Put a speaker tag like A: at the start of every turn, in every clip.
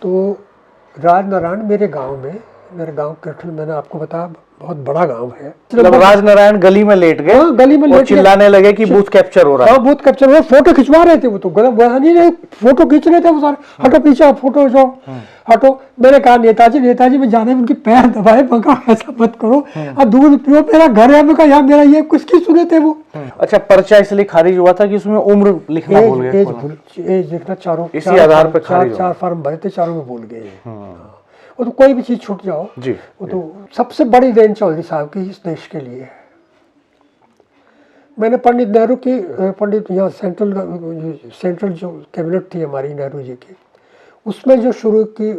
A: तो राजनारायण मेरे गांव कृष्ण, मैंने आपको बताया बहुत बड़ा गांव है।
B: मतलब राजनारायण गली में लेट गए,
A: गली में
B: और चिल्लाने लगे कि बूथ कैप्चर हो रहा है।
A: बूथ कैप्चर हो रहा है। फोटो खिंचवा रहे थे वो, तो गलत नहीं, फोटो खींच रहे थे वो सारे, हटो पीछे फोटो जो हटो। मैंने कहा नेताजी में जाने में उनके पैर दबाए, मैं कहा ऐसा मत करो, अब दूर पियो, मेरा घर है। मैं कहा यार मेरा ये किसकी सुने थे वो।
B: अच्छा, पर्चा इसलिए खारिज हुआ था कि उसमें उम्र लिखना भूल गए,
A: एज लिखना,
B: इसी आधार पर
A: चार फॉर्म भरे थे, चारों में भूल गए। वो तो कोई भी चीज छूट जाओ
B: जी,
A: वो तो सबसे बड़ी देन चौधरी साहब की इस देश के लिए है। मैंने पंडित नेहरू की, पंडित यहाँ सेंट्रल जो कैबिनेट थी हमारी नेहरू जी की, उसमें जो शुरू की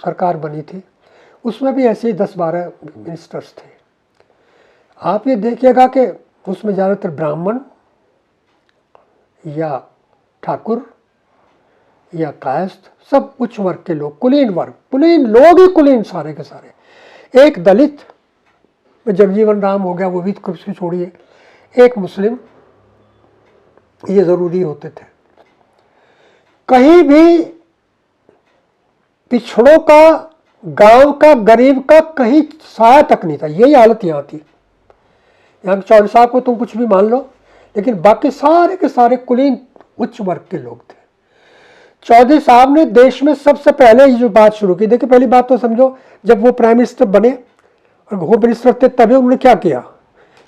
A: सरकार बनी थी, उसमें भी ऐसे ही 10-12 मिनिस्टर्स थे। आप ये देखिएगा कि उसमें ज़्यादातर ब्राह्मण या ठाकुर या कायस्थ, सब उच्च वर्ग के लोग, कुलीन वर्ग, कुलीन लोग ही कुलीन सारे के सारे। एक दलित, जगजीवन राम हो गया, वो भी कुछ छोड़िए, एक मुस्लिम, ये जरूरी होते थे। कहीं भी पिछड़ों का, गांव का, गरीब का कहीं साया तक नहीं था। यही हालत यहाँ थी। यहाँ चौधरी साहब को तुम कुछ भी मान लो, लेकिन बाकी सारे के सारे कुलीन उच्च वर्ग के लोग थे। चौधरी साहब ने देश में सबसे पहले ये जो बात शुरू की, देखिए पहली बात तो समझो, जब वो प्राइम मिनिस्टर बने और होम मिनिस्टर थे, तभी उन्होंने क्या किया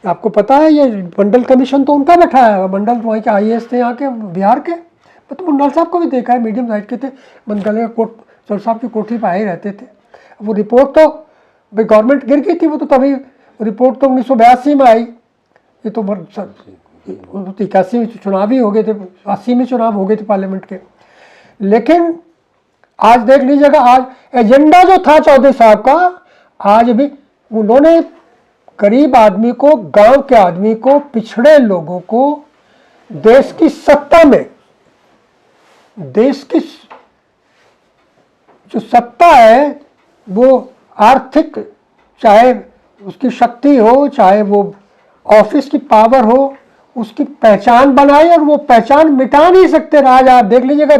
A: आपको पता है। ये मंडल कमीशन तो उनका बैठा है, मंडल वहीं के IAS थे यहाँ के, बिहार के। तो मंडल साहब को भी देखा है, मीडियम साइज के थे, मंडल कोट चौधरी साहब की कोठी पर आए रहते थे। वो रिपोर्ट तो भाई गवर्नमेंट गिर गई थी, वो तो तभी रिपोर्ट तो 1982 में आई। ये तो 81 में चुनाव ही हो गए थे, 80 में चुनाव हो गए थे पार्लियामेंट के। लेकिन आज देख लीजिएगा, आज एजेंडा जो था चौधरी साहब का, आज भी उन्होंने गरीब आदमी को, गांव के आदमी को, पिछड़े लोगों को देश की सत्ता में, देश की जो सत्ता है वो आर्थिक, चाहे उसकी शक्ति हो, चाहे वो ऑफिस की पावर हो, उसकी पहचान बनाई, और वो पहचान मिटा नहीं सकते। आज आप देख लीजिएगा,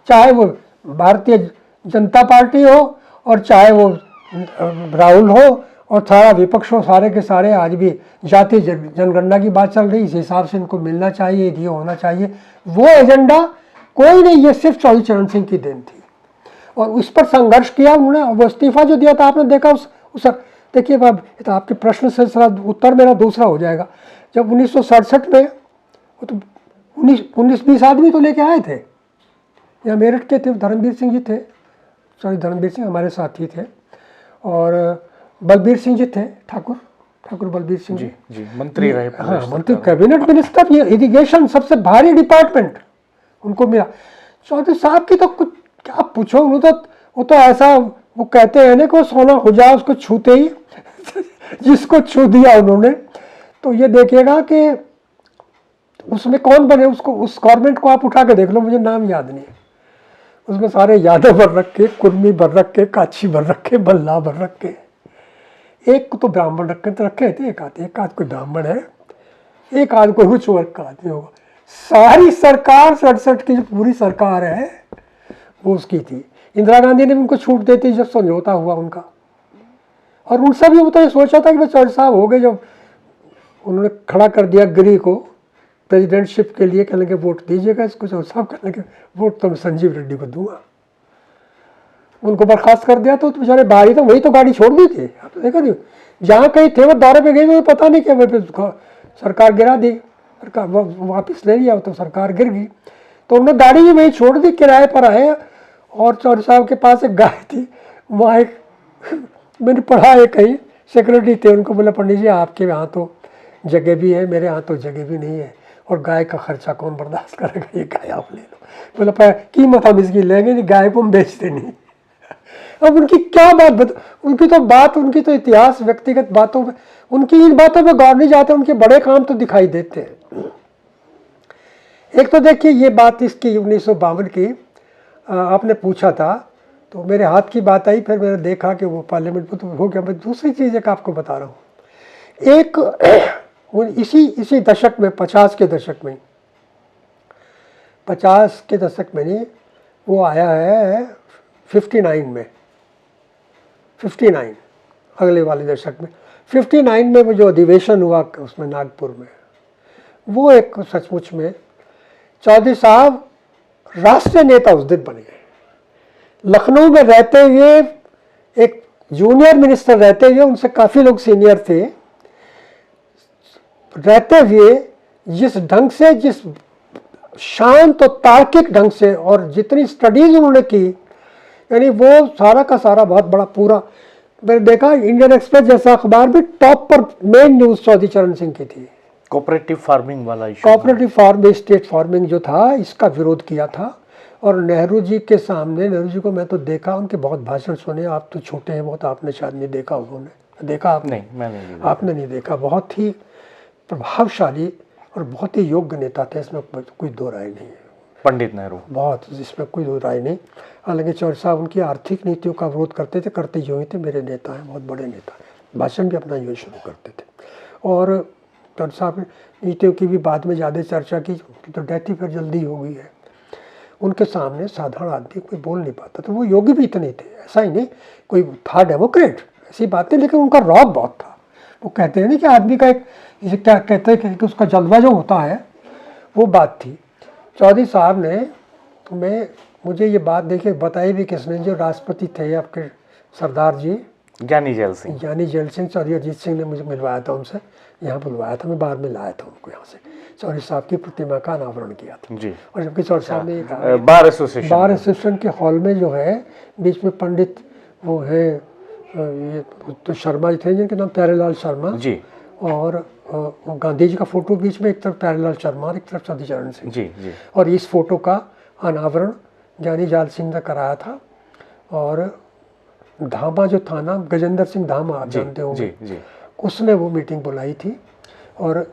A: चाहे वो भारतीय जनता पार्टी हो और चाहे वो राहुल हो और सारा विपक्ष हो, सारे के सारे आज भी जातीय जनगणना की बात चल रही, इस हिसाब से इनको मिलना चाहिए, ये होना चाहिए। वो एजेंडा कोई नहीं, ये सिर्फ चौधरी चरण सिंह की देन थी, और उस पर संघर्ष किया उन्होंने। वो इस्तीफा जो दिया था आपने देखा उस देखिए, अब तो आपके प्रश्न से उत्तर मेरा दूसरा हो जाएगा। जब 1967 में वो तो 19-20 आदमी तो लेके आए थे, यहाँ मेरठ के थे, धर्मवीर सिंह जी थे, सॉरी धर्मवीर सिंह हमारे साथी थे, और बलबीर सिंह जी थे, ठाकुर बलबीर सिंह
B: जी मंत्री रहे।
A: हाँ, मंत्री, कैबिनेट मिनिस्टर, ये इरिगेशन सबसे भारी डिपार्टमेंट उनको मिला। चौधरी साहब की तो कुछ क्या पूछो, वो तो ऐसा, वो कहते हैं ना कि वो सोना हो जाए उसको छूते ही जिसको छू दिया उन्होंने। तो ये देखिएगा कि उसमें कौन बने, उसको, उस गवर्नमेंट को आप उठा के देख लो, मुझे नाम याद नहीं है। उसमें सारे यादव भर रखे, कुर्मी भर रखे, काछी भर रखे, बल्ला भर रखे, एक तो ब्राह्मण रखे थे, एक आध कोई ब्राह्मण है, एक आध कोई उच्च वर्ग का आदमी होगा। सारी सरकार 67 की जो पूरी सरकार है वो उसकी थी। इंदिरा गांधी ने भी उनको छूट देती जब समझौता हुआ उनका, और उनसे भी वो तो ये सोचा था कि भाई चौधरी साहब हो गए, जब उन्होंने खड़ा कर दिया गिरी को प्रेसिडेंटशिप के लिए, कहने के वोट दीजिएगा इसको, चौधरी साहब कहने के वोट तो मैं संजीव रेड्डी को दूंगा। उनको बर्खास्त कर दिया तो बेचारे बाहर ही, तो वही तो गाड़ी छोड़ दी थी। आप तो देखो नहीं, जहाँ कहीं थे वो दौरे पे गए तो पता नहीं क्या, सरकार गिरा दी, सरकार वापस ले लिया तो सरकार गिर गई। तो उन्होंने गाड़ी भी वहीं छोड़ दी, किराए पर आए। और चौधरी साहब के पास एक गाय थी, वहाँ एक मैंने पढ़ा है कहीं, सेक्रेटरी थे, उनको बोला पंडित जी आपके यहाँ तो जगह भी है, मेरे यहाँ तो जगह भी नहीं है, और गाय का खर्चा कौन बर्दाश्त करेगा, ये गाय आप ले लो। बोला कीमत हम इसकी लेंगे नहीं, गाय को हम बेचते नहीं। अब उनकी क्या बात उनकी तो बात, उनकी तो इतिहास, व्यक्तिगत बातों में, उनकी इन बातों पे गौर नहीं जाते, उनके बड़े काम तो दिखाई देते हैं। एक तो देखिए ये बात इसकी 1952 की आपने पूछा था, तो मेरे हाथ की बात आई, फिर मैंने देखा कि वो पार्लियामेंट में तो हो गया। मैं दूसरी चीज़ एक आपको बता रहा हूँ। एक इसी दशक में, 50 के दशक में, 50 के दशक में नहीं, वो आया है 59 में, 59 अगले वाले दशक में, 59 में वो जो अधिवेशन हुआ उसमें नागपुर में, वो एक सचमुच में चौधरी साहब राष्ट्रीय नेता उस दिन बने। लखनऊ में रहते हुए, एक जूनियर मिनिस्टर रहते हुए, उनसे काफ़ी लोग सीनियर थे, रहते हुए जिस ढंग से, जिस शांत और तार्किक ढंग से और जितनी स्टडीज उन्होंने की, यानी वो सारा का सारा बहुत बड़ा पूरा, मैंने देखा इंडियन एक्सप्रेस जैसा अखबार भी टॉप पर मेन न्यूज़ चौधरी चरण सिंह की थी।
B: कोऑपरेटिव फार्मिंग वाला issue,
A: cooperative farm, state farming जो था, इसका विरोध किया था। और नेहरू जी के सामने, नेहरू जी को मैं तो देखा, उनके बहुत भाषण सुने, आप तो छोटे हैं बहुत, आपने शायद नहीं देखा, उन्होंने देखा आपने?
B: नहीं, मैंने नहीं देखा।
A: आपने नहीं देखा। बहुत ही प्रभावशाली और बहुत ही योग्य नेता थे, इसमें कोई दो राय नहीं है।
B: पंडित नेहरू
A: बहुत, इसमें कोई दो राय नहीं। हालांकि चौधरी साहब उनकी आर्थिक नीतियों का विरोध करते थे, करते जो ही थे, मेरे नेता हैं, बहुत बड़े नेता, भाषण भी अपना यूँ शुरू करते थे। और चौधरी साहब ने नीतियों की भी बाद में ज़्यादा चर्चा की, उनकी तो डेथ ही फिर जल्दी हो गई है। उनके सामने साधारण आदमी कोई बोल नहीं पाता, तो वो योगी भी इतने थे, ऐसा ही नहीं कोई था डेमोक्रेट, ऐसी बात नहीं, लेकिन उनका रौब बहुत था। वो कहते हैं ना कि आदमी का एक, जिसे क्या कहते हैं कि उसका जज्बा जो होता है, वो बात थी। चौधरी साहब ने, तो मुझे ये बात देखिए बताई भी किसने, जो राष्ट्रपति थे आपके सरदार जी,
B: ज्ञानी जैल सिंह,
A: ज्ञानी जैल सिंह, चौधरी अजीत सिंह ने मुझे मिलवाया था उनसे, यहाँ बुलवाया था, मैं बाद में लाया था उनको यहाँ से, चौधरी साहब की प्रतिमा का अनावरण किया था
B: जी।
A: और जबकि चौधरी साहब ने
B: बार एसोसिएशन
A: के हॉल में जो है, बीच में पंडित वो है, ये तो शर्मा जी थे जिनके नाम प्यारेलाल शर्मा
B: जी,
A: और गांधी जी का फोटो बीच में, एक तरफ प्यारेलाल शर्मा और एक तरफ चौधरी चरण सिंह
B: जी जी।
A: और इस फोटो का अनावरण ज्ञानी जाल सिंह ने कराया था। और धामा जो था ना, गजेंद्र सिंह धामा, आप जानते होंगे,
B: जी जी,
A: उसने वो मीटिंग बुलाई थी और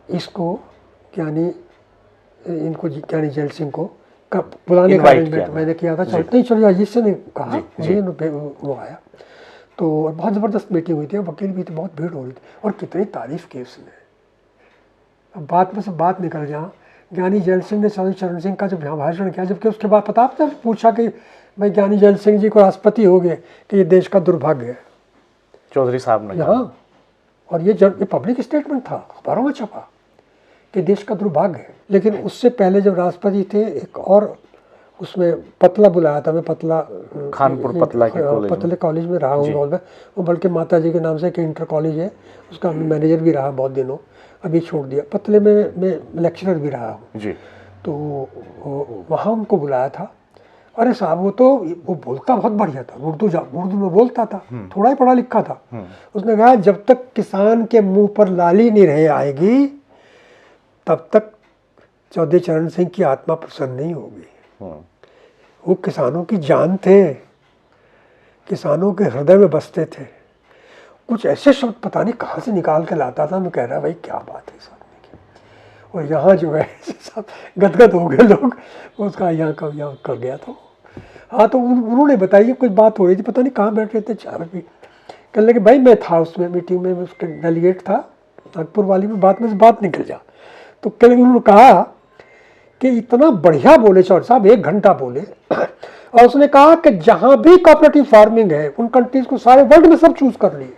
A: इसको इनको ज्ञानी जैल सिंह को बुलाने का अरेंजमेंट मैंने किया था। चलते ही चलिए, अजीत सिंह ने कहा, मुझे वो आया, तो बहुत ज़बरदस्त मीटिंग हुई थी, वकील भी थे, बहुत भीड़ हो रही थी और कितनी तारीफ़ की उसने। अब बात में से बात निकल गया, ज्ञानी जैल सिंह ने चौधरी चरण सिंह का जब यहाँ भाषण किया, जबकि उसके बाद पता आपने पूछा कि भाई ज्ञानी जैल सिंह जी को राष्ट्रपति हो गए, कि ये देश का दुर्भाग्य है,
B: चौधरी साहब ने
A: यहाँ, और ये पब्लिक स्टेटमेंट था, अखबारों में छपा कि देश का दुर्भाग्य है। लेकिन उससे पहले जब राष्ट्रपति थे, एक और उसमें पतला बुलाया था, मैं पतला
B: खानपुर
A: पतले कॉलेज में रहा हूँ में, वो बल्कि माता जी के नाम से एक इंटर कॉलेज है, उसका मैनेजर भी रहा बहुत दिनों, अभी छोड़ दिया। पतले में मैं लेक्चरर भी रहा हूँ
B: जी।
A: तो वहाँ उनको बुलाया था। अरे साहब, वो बोलता बहुत बढ़िया था, उर्दू में बोलता था, थोड़ा ही पढ़ा लिखा था। उसने कहा जब तक किसान के मुंह पर लाली नहीं रह आएगी, तब तक चौधरी चरण सिंह की आत्मा प्रसन्न नहीं होगी। वो किसानों की जान थे, किसानों के हृदय में बसते थे। कुछ ऐसे शब्द पता नहीं कहाँ से निकाल के लाता था, मैं कह रहा भाई क्या बात है इस आदमी की। और यहाँ जो है सब गदगद हो गए लोग, उसका यहाँ कर गया था। हाँ, तो उन्होंने बताइए, कुछ बात हो रही थी, पता नहीं कहाँ बैठ रहे थे, चाय भी कहने लगे, भाई मैं था उसमें मीटिंग में, उसके डेलीगेट था नागपुर वाली में, बात में से बात निकल जा। तो कहने लगे, उन्होंने कहा कि इतना बढ़िया बोले चौधरी साहब, 1 घंटा बोले, और उसने कहा कि जहाँ भी कोऑपरेटिव फार्मिंग है, उन कंट्रीज को सारे वर्ल्ड में सब चूज कर लिए,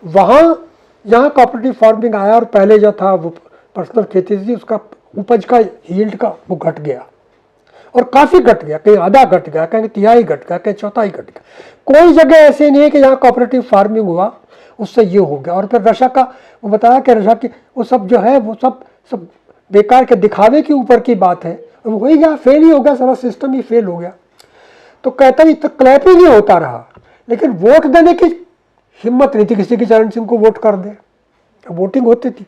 A: वहाँ जहाँ कोऑपरेटिव फार्मिंग आया, और पहले जो था वो पर्सनल खेती थी, उसका उपज का यील्ड का वो घट गया, और काफ़ी घट गया, कहीं आधा घट गया, कहीं तिहाई घट गया, कहीं चौथाई घट गया। कोई जगह ऐसे नहीं है कि जहाँ कोऑपरेटिव फार्मिंग हुआ उससे ये हो गया। और फिर रशा का वो बताया कि रशा की वो सब जो है, वो सब बेकार के दिखावे के ऊपर की बात है, हो ही गया, फेल ही हो गया, सारा सिस्टम ही फेल हो गया। तो कहता है तो क्लैप ही नहीं होता रहा, लेकिन वोट देने की हिम्मत नहीं थी किसी की चरण सिंह को वोट कर दे। वोटिंग होती थी,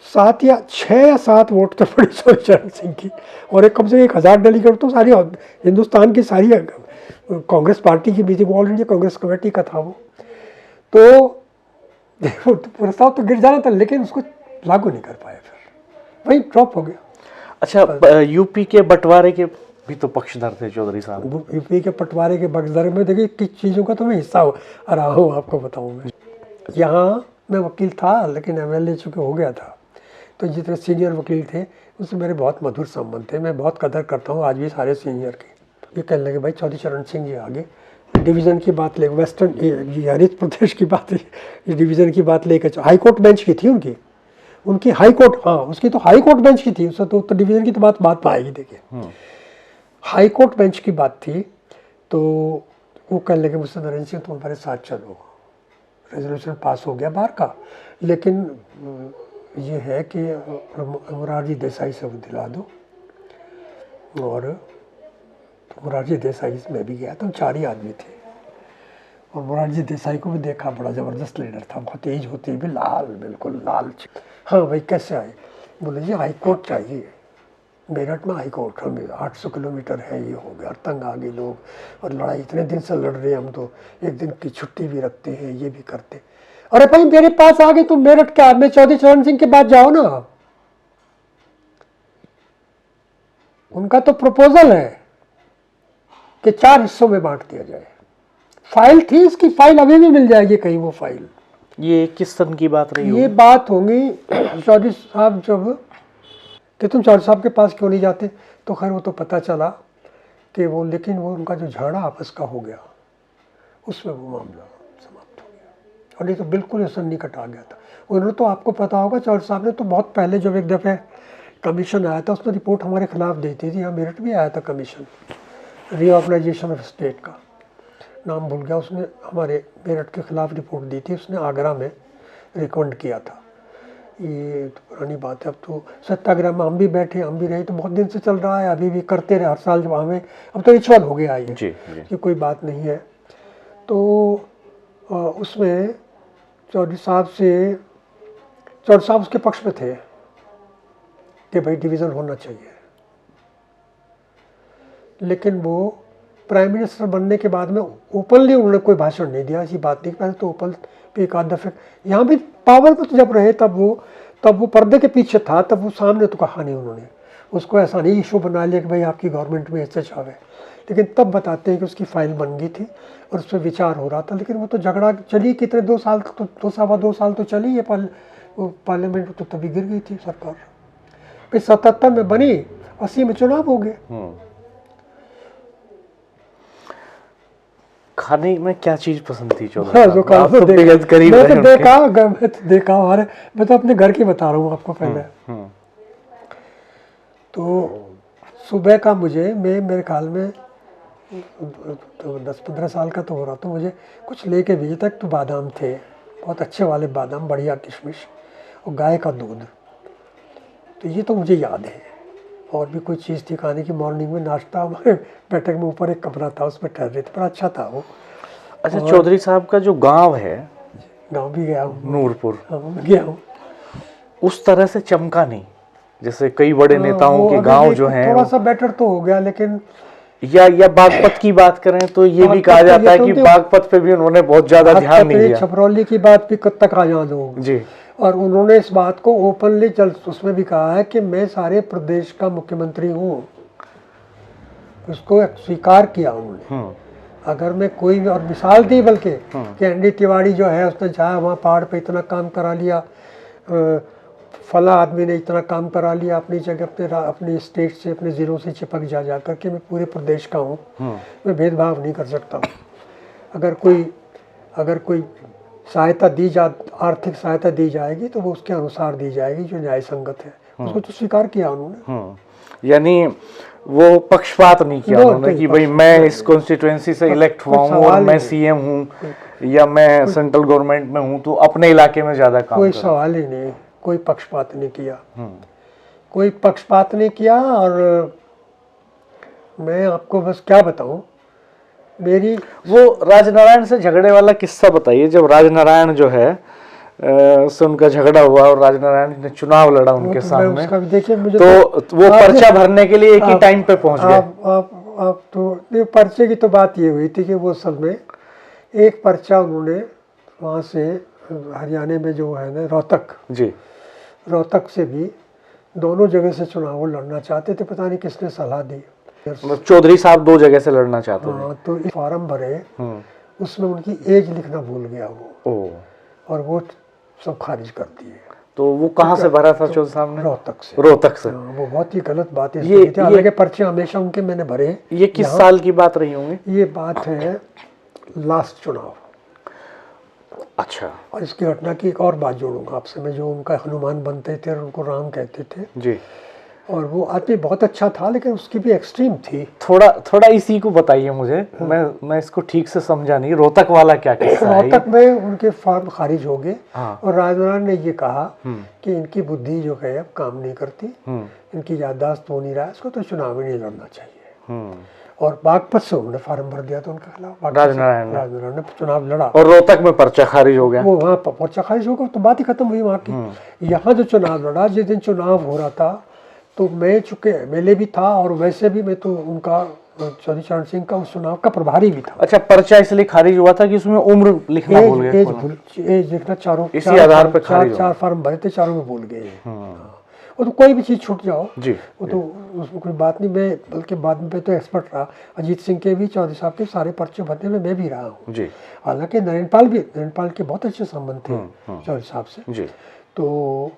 A: 6 या 7 वोट तो पड़ी चरण सिंह की, और कम से कम 1000 डेलीगेट तो सारी हिंदुस्तान की सारी कांग्रेस पार्टी की भी थी, ऑल इंडिया कांग्रेस कमेटी का था वो। तो प्रस्ताव तो गिर जाना था, लेकिन उसको लागू नहीं कर पाए, फिर वही ड्रॉप हो गया।
B: अच्छा, यूपी के बंटवारे के भी तो पक्षधर थे चौधरी साहब।
A: यूपी के बंटवारे के बगदर में देखिए किस चीज़ों का तो मैं हिस्सा रहा हूँ, आपको बताऊँ मैं। यहाँ मैं वकील था, लेकिन MLA चूँकि हो गया था, तो जितने सीनियर वकील थे उससे मेरे बहुत मधुर संबंध थे। मैं बहुत कदर करता हूँ आज भी सारे सीनियर की। ये कहने लगे भाई चौधरी चरण सिंह जी आगे डिवीज़न की बात ले, वेस्टर्न ये हरित प्रदेश की बात, ये डिवीज़न की बात लेकर हाई कोर्ट बेंच की थी उनकी हाई कोर्ट, हाँ उसकी तो हाई कोर्ट बेंच की थी, उससे तो डिवीज़न की तो बात आएगी। देखिए हाई कोर्ट बेंच की बात थी, तो वो कहने लगे मुझसे नरेंद्र सिंह तुम हमारे साथ चलो, रेजोल्यूशन पास हो गया बाहर का, लेकिन ये है कि मोरारजी देसाई से वो दिला दो। और तो मोरारजी देसाई में भी गया, तो हम 4 ही आदमी थे, और मोरारजी देसाई को भी देखा, बड़ा ज़बरदस्त लीडर था, बहुत एज होती भी लाल, बिल्कुल लाल। हाँ भाई कैसे आए? बोले जी हाई कोर्ट चाहिए, मेरठ में हाई कोर्ट, हमें 800 किलोमीटर है, ये हो गया, तंग आ गए लोग, और लड़ाई इतने दिन से लड़ रहे हैं हम, तो एक दिन की छुट्टी भी रखते हैं, ये भी करते। अरे भाई मेरे पास आ गए तुम मेरठ क्या, मैं चौधरी चरण सिंह के पास जाओ ना, उनका तो प्रपोजल है कि 4 हिस्सों में बांट दिया जाए। फाइल थी इसकी, फाइल अभी भी मिल जाएगी कहीं वो फाइल।
B: ये किस सन की बात रही?
A: ये बात होगी चौधरी साहब जब कि तुम चौधरी साहब के पास क्यों नहीं जाते, तो खैर वो तो पता चला कि वो, लेकिन वो उनका जो झगड़ा आपस का हो गया उसमें वो मामला समाप्त हो गया, और नहीं तो बिल्कुल ये सन्निकट आ गया था। उन्होंने तो आपको पता होगा चौधरी साहब ने तो बहुत पहले जब एक दफ़े कमीशन आया था उसने रिपोर्ट हमारे खिलाफ दी थी, यहाँ मेरठ भी आया था कमीशन रीऑर्गेनाइजेशन ऑफ स्टेट का, नाम भूल गया, उसने हमारे मेरठ के खिलाफ रिपोर्ट दी थी, उसने आगरा में रिकमेंड किया था। ये तो पुरानी बात है, अब तो सत्याग्रह में हम भी बैठे, हम भी रहे, तो बहुत दिन से चल रहा है, अभी भी करते रहे हर साल जब हमें, अब तो रिचुअल हो गया ये
B: जी।
A: कि कोई बात नहीं है। तो उसमें चौधरी साहब उसके पक्ष में थे कि भाई डिवीज़न होना चाहिए, लेकिन वो प्राइम मिनिस्टर बनने के बाद में ओपनली उन्होंने कोई भाषण नहीं दिया, ऐसी बात नहीं। पहले तो ओपन पे एक आध दफे यहाँ भी पावर में तो जब रहे तब वो पर्दे के पीछे था, तब वो सामने तो कहा नहीं उन्होंने, उसको ऐसा नहीं इशू बना लिया कि भाई आपकी गवर्नमेंट में ऐसे चावे, लेकिन तब बताते हैं कि उसकी फाइल बन गई थी और उस पर विचार हो रहा था। लेकिन वो तो झगड़ा चली कितने 2 साल, तो 2 साल तो चली ये पार्लियामेंट, तो तभी गिर गई थी सरकार। फिर 77 में बनी, 80 में चुनाव हो गए।
B: खाने में क्या चीज पसंद थी चौधरी
A: हाँ,
B: साहब?
A: जो खाना
B: आप तो बेहद करीब
A: मैं
B: रहे
A: तो
B: उनके।
A: देखा हमारे, मैं तो अपने घर की बता रहा हूँ आपको पहले। तो सुबह का मेरे ख्याल में तो 10-15 साल का तो हो रहा, तो मुझे कुछ लेके भेजे तक तो बादाम थे, बहुत अच्छे वाले बादाम, बढ़िया किशमिश और गाय का दूध, तो ये तो मुझे याद है। और भी कोई चीज़ थी खाने की, मॉर्निंग में नाश्ता, हमारे बैठक में ऊपर एक कमरा था, उसमें ठहरे थे, बड़ा अच्छा था वो।
B: अच्छा, चौधरी साहब का जो गांव है,
A: गाँव भी गया हूँ,
B: नूरपुर,
A: हाँ गया हूँ।
B: उस तरह से चमका नहीं जैसे कई बड़े नेताओं
A: वो
B: के
A: अभी
B: गांव
A: भी
B: जो हैं,
A: थोड़ा सा बेटर तो हो गया, लेकिन
B: या बागपत की बात करें तो ये भी कहा जाता है कि बागपत पे भी उन्होंने बहुत ज्यादा ध्यान नहीं दिया।
A: छपरौली की बात भी कब तक आ जान लोग
B: जी।
A: और उन्होंने इस बात को ओपनली उसमें भी कहा है कि मैं सारे प्रदेश का मुख्यमंत्री हूँ, उसको स्वीकार किया उन्होंने। अगर मैं कोई भी, और मिसाल दी बल्कि कि एनडी तिवारी जो है उसने चाहा वहाँ पहाड़ पे इतना काम करा लिया, फला आदमी ने इतना काम करा लिया अपनी जगह, अपने स्टेट से, अपने ज़िलों से चिपक जा करके मैं पूरे प्रदेश का हूँ, मैं भेदभाव नहीं कर सकता। अगर कोई सहायता दी आर्थिक सहायता दी जाएगी तो वो उसके अनुसार दी जाएगी जो न्याय संगत है, उसको तो स्वीकार किया उन्होंने।
B: यानी वो पक्षपात नहीं किया उन्होंने कि भाई मैं इस कॉन्स्टिट्यूएंसी से इलेक्ट हुआ हूँ और मैं सीएम हूँ या मैं सेंट्रल गवर्नमेंट में हूँ तो अपने इलाके में ज्यादा काम
A: कोई सवाल ही नहीं, कोई पक्षपात नहीं किया, कोई पक्षपात नहीं किया। और मैं आपको बस क्या बताऊं, मेरी
B: वो राजनारायण से झगड़े वाला किस्सा बताइए। जब राजनारायण जो है उससे उनका झगड़ा हुआ और राजनारायण ने चुनाव लड़ा उनके सामने,
A: देखिए मुझे
B: तो वो पर्चा भरने के लिए एक ही टाइम पे पहुंच गए।
A: आप तो पर्चे की तो बात ये हुई थी कि वो असल में एक पर्चा उन्होंने वहाँ से हरियाणा में जो है ना रोहतक से भी दोनों जगह से चुनाव लड़ना चाहते थे, पता नहीं किसने सलाह दी।
B: चौधरी साहब 2 जगह से लड़ना चाहते थे।
A: हाँ, तो फॉर्म भरे, उसमें उनकी एज लिखना भूल गया वो, और वो सब खारिज कर दिए।
B: तो वो कहाँ से भरा था चौधरी साहब ने?
A: रोहतक से।
B: रोहतक से।
A: हाँ, वो बहुत ही गलत बात है।
B: ये
A: हालांकि पर्चे हमेशा उनके मैंने भरे।
B: ये किस साल की बात रही होंगी?
A: ये बात है लास्ट चुनाव।
B: अच्छा।
A: और इसकी घटना की एक और बात जोड़ूंगा आपसे मैं, जो उनका हनुमान बनते थे और उनको राम कहते थे
B: जी।
A: और वो आदमी बहुत अच्छा था, लेकिन उसकी भी एक्सट्रीम थी।
B: थोड़ा इसी को बताइए मुझे। मैं इसको ठीक से समझा नहीं। रोहतक वाला क्या किस्सा है?
A: रोहतक में उनके फॉर्म खारिज हो गए।
B: हाँ।
A: और राजनारायण ने ये कहा कि इनकी बुद्धि जो है अब काम नहीं करती, इनकी याददाश्त हो नहीं रहा है, इसको तो चुनाव ही नहीं लड़ना चाहिए। और बागपत से उन्होंने फार्म भर दिया था उनके खिलाफ। राजनारायण ने चुनाव लड़ा
B: और रोहतक में पर्चा खारिज हो गया।
A: वो वहाँ पर्चा खारिज हो गया तो बात ही खत्म हुई वहाँ की। यहाँ जो चुनाव लड़ा, जिस दिन चुनाव हो रहा था तो मैं चूंकि एमएलए भी था और वैसे भी मैं तो उनका चौधरी चरण सिंह का उस चुनाव का प्रभारी भी था।
B: अच्छा, पर्चा इसलिए खारिज हुआ था कि उसमें उम्र लिखना भूल गए?
A: एज लिखना चारों
B: इसी आधार पर खारिज
A: चार फॉर्म भरे थे, चारों में भूल गए। वो तो कोई भी चीज़ छूट जाओ
B: जी,
A: वो तो उसमें कोई बात नहीं। मैं बल्कि बाद में तो एक्सपर्ट रहा। अजीत सिंह के भी, चौधरी साहब के सारे पर्चे भरने में मैं भी रहा हूँ
B: जी।
A: हालांकि नरेंद्र पाल के बहुत अच्छे संबंध थे चौधरी साहब से
B: जी।
A: तो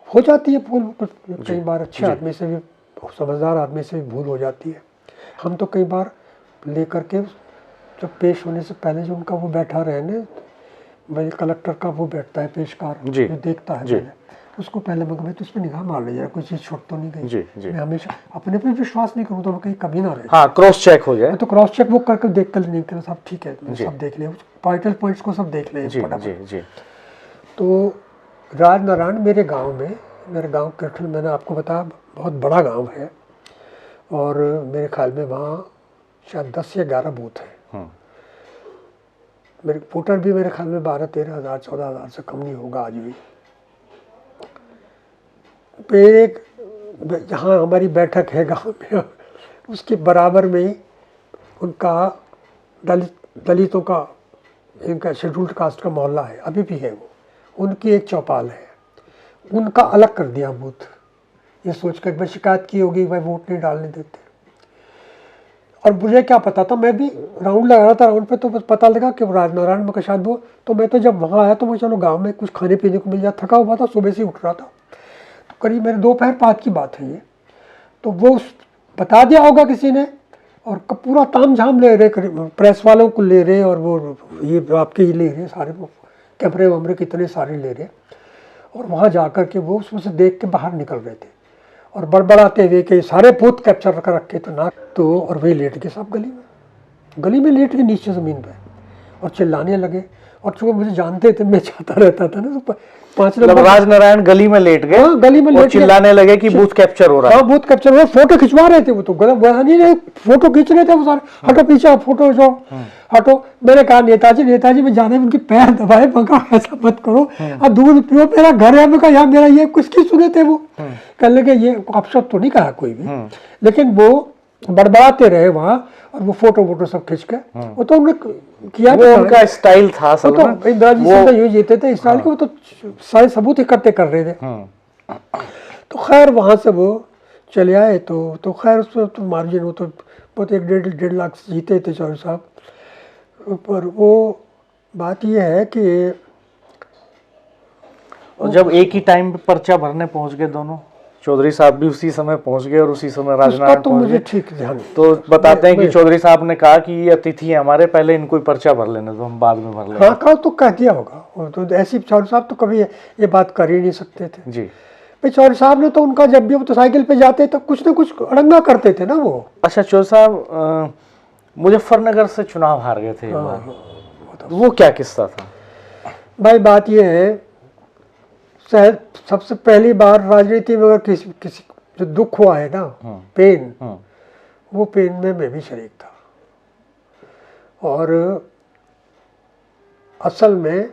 A: हो जाती है भूल कई बार। अच्छे आदमी से भी, समझदार आदमी से भी भूल हो जाती है। हम तो कई बार लेकर के जब पेश होने से पहले जो उनका वो बैठा रहे ना, वही कलेक्टर का वो बैठता है पेशकार जो देखता है पहले, उसको पहले मैं तो इस पर निगाह मार ले, कोई चीज़ छूट तो नहीं गई।
B: जी, जी।
A: मैं हमेशा अपने पे विश्वास नहीं करूँ तो मैं कहीं कभी ना रहे।
B: हाँ, क्रॉस चेक हो जाए।
A: तो क्रॉस चेक वो करके देख कर नहीं कर सब ठीक है, सब देख ले, वाइटल पॉइंट्स को सब देख ले।
B: जी।
A: तो राजनारायण मेरे गांव में, मेरे गांव कैथल, मैंने आपको बताया बहुत बड़ा गांव है और मेरे ख्याल में वहाँ शायद 10 या 11 बूथ हैं। मेरे वोटर भी मेरे ख्याल में 12-13 हज़ार 14 हज़ार से कम नहीं होगा आज भी। फिर एक जहाँ हमारी बैठक है गांव में, उसके बराबर में ही उनका दलितों का, इनका शेड्यूल्ड कास्ट का मोहल्ला है, अभी भी है वो। उनकी एक चौपाल है, उनका अलग कर दिया बूथ, ये सोच कर मैं शिकायत की होगी भाई वोट नहीं डालने देते। और मुझे क्या पता था, मैं भी राउंड लगा रहा था, राउंड पे तो बस पता लगा कि राजनारायण में का शायद वो, तो मैं तो जब वहाँ आया तो मैं चलो गांव में कुछ खाने पीने को मिल जाए, थका हुआ था, सुबह से उठ रहा था, तो करीब मेरे दोपहर 5 की बात है ये। तो वो बता दिया होगा किसी ने और पूरा ताम झाम ले रहे, प्रेस वालों को ले रहे और वो ये आपके ही ले रहे सारे, वो कैमरे वैमरे कितने सारे ले रहे। और वहाँ जा कर के वो उसमें से देख के बाहर निकल रहे थे और बड़बड़ाते हुए कि सारे बूथ कैप्चर कर रखे तो ना, तो और वही लेट के सब गली में लेट के नीचे ज़मीन पे और चिल्लाने लगे। और चूँकि मुझे जानते थे, मैं जाता रहता था ना, तो 5 नंबर
B: राजनारायण गली में लेट गए।
A: हाँ, गली में लेट
B: चिल्लाने लगे कि बूथ कैप्चर हो रहा है।
A: हाँ, बूथ कैप्चर हो रहा है। फोटो खिंचवा रहे थे वो तो, गलत वैसा नहीं, फोटो खींच रहे थे वो सारे, हटो पीछे, फोटो जो हटो। मैंने कहा नेताजी में जाने में उनके पैर दबाए, मैं कहा ऐसा मत करो, अब दूर पियो, मेरा घर है। मैं कहा यार मेरा ये कुछ की सुने थे वो, कहने लगे ये अपशब्द तो नहीं कहा कोई भी, लेकिन वो बड़बड़ाते रहे वहाँ और वो फोटो सब खींच के, वो तो उन्होंने किया,
B: वो उनका स्टाइल था असल में।
A: तो इंदिरा जी से यूँ जीते थे स्टाइल के, वो तो सारे सबूत इकट्ठे कर रहे थे। तो खैर वहाँ से वो चले आए, तो खैर उसमें तो मार्जिन, वो तो बहुत 1-1.5 लाख जीते थे चौधरी साहब। पर वो बात ये है कि
B: जब एक ही टाइम पे पर्चा भरने पहुंच गए दोनों, चौधरी साहब भी उसी समय पहुंच गए और उसी समय राजनारायण
A: तो मुझे ठीक ध्यान,
B: तो बताते हैं कि चौधरी साहब ने कहा कि ये अतिथि है हमारे, पहले इनको पर्चा भर लेने दो, हम बाद में भर लेंगे।
A: हाँ, कहा तो कह दिया होगा, तो ऐसी चौधरी साहब तो कभी ये बात कर ही नहीं सकते थे
B: जी।
A: भाई चौधरी साहब ने तो उनका, जब भी वो तो साइकिल पे जाते तो कुछ ना कुछ अड़ंगा करते थे ना वो। अच्छा,
B: चौधरी साहब मुजफ्फरनगर से चुनाव हार गए थे। वो क्या किस्सा था
A: भाई? बात ये है, शायद सबसे पहली बार राजनीति में अगर किसी जो दुख हुआ है ना, पेन, वो पेन में मैं भी शरीक था। और असल में